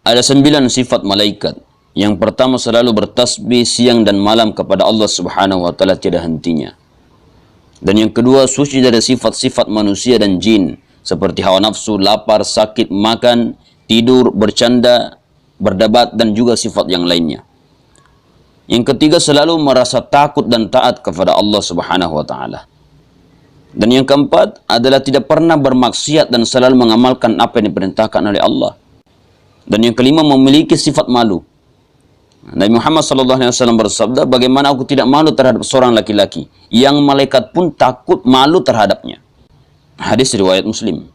Ada 9 sifat malaikat. Yang pertama, selalu bertasbih siang dan malam kepada Allah Subhanahu wa taala tiada hentinya. Dan yang kedua, suci dari sifat-sifat manusia dan jin seperti hawa nafsu, lapar, sakit, makan, tidur, bercanda, berdebat dan juga sifat yang lainnya. Yang ketiga, selalu merasa takut dan taat kepada Allah Subhanahu wa taala. Dan yang keempat adalah tidak pernah bermaksiat dan selalu mengamalkan apa yang diperintahkan oleh Allah. Dan yang kelima, memiliki sifat malu. Nabi Muhammad SAW bersabda, bagaimana aku tidak malu terhadap seorang laki-laki yang malaikat pun takut malu terhadapnya. Hadis riwayat Muslim.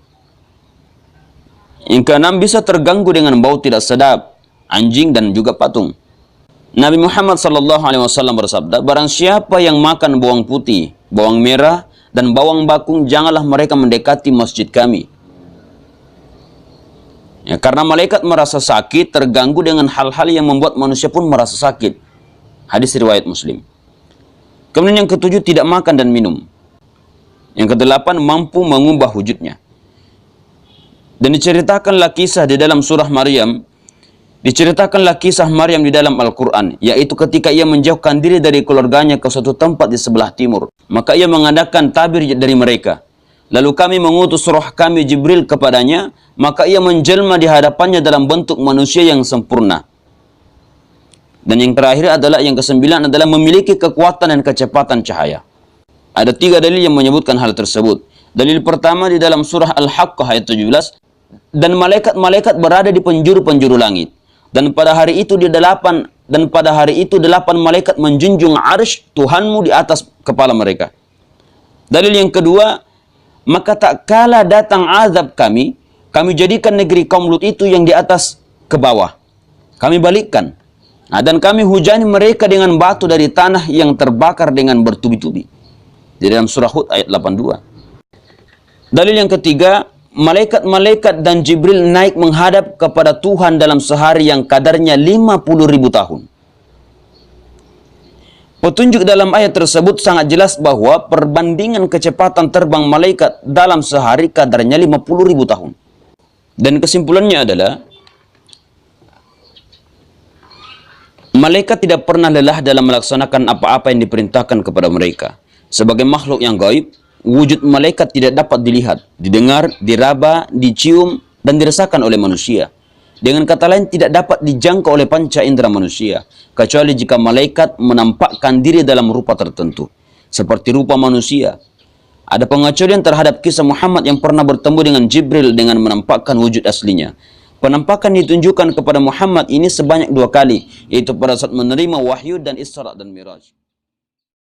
Yang keenam, bisa terganggu dengan bau tidak sedap, anjing dan juga patung. Nabi Muhammad SAW bersabda, barang siapa yang makan bawang putih, bawang merah, dan bawang bakung, janganlah mereka mendekati masjid kami. Ya, karena malaikat merasa sakit, terganggu dengan hal-hal yang membuat manusia pun merasa sakit. Hadis riwayat Muslim. Kemudian yang ketujuh, tidak makan dan minum. Yang kedelapan, mampu mengubah wujudnya. Dan diceritakanlah kisah di dalam surah Maryam, diceritakanlah kisah Maryam di dalam Al-Quran, yaitu ketika ia menjauhkan diri dari keluarganya ke suatu tempat di sebelah timur. Maka ia mengadakan tabir dari mereka. Lalu kami mengutus roh kami Jibril kepadanya, maka ia menjelma di hadapannya dalam bentuk manusia yang sempurna. Dan yang terakhir adalah, yang kesembilan adalah memiliki kekuatan dan kecepatan cahaya. Ada 3 dalil yang menyebutkan hal tersebut. Dalil pertama di dalam surah Al-Haqqah ayat 17, dan malaikat-malaikat berada di penjuru-penjuru langit. Dan pada hari itu 8 malaikat menjunjung arsy Tuhanmu di atas kepala mereka. Dalil yang kedua, maka tak kala datang azab kami jadikan negeri kaum Lut itu yang di atas ke bawah. Kami balikkan. Dan kami hujani mereka dengan batu dari tanah yang terbakar dengan bertubi-tubi. Di dalam surah Hud ayat 82. Dalil yang ketiga, malaikat-malaikat dan Jibril naik menghadap kepada Tuhan dalam sehari yang kadarnya 50.000 tahun. Petunjuk dalam ayat tersebut sangat jelas bahwa perbandingan kecepatan terbang malaikat dalam sehari kadarnya 50.000 tahun. Dan kesimpulannya adalah, malaikat tidak pernah lelah dalam melaksanakan apa-apa yang diperintahkan kepada mereka. Sebagai makhluk yang gaib, wujud malaikat tidak dapat dilihat, didengar, diraba, dicium, dan dirasakan oleh manusia. Dengan kata lain, tidak dapat dijangkau oleh panca indera manusia, kecuali jika malaikat menampakkan diri dalam rupa tertentu, seperti rupa manusia. Ada pengecualian terhadap kisah Muhammad yang pernah bertemu dengan Jibril dengan menampakkan wujud aslinya. Penampakan ditunjukkan kepada Muhammad ini sebanyak 2 kali, yaitu pada saat menerima wahyu dan Isra dan Miraj.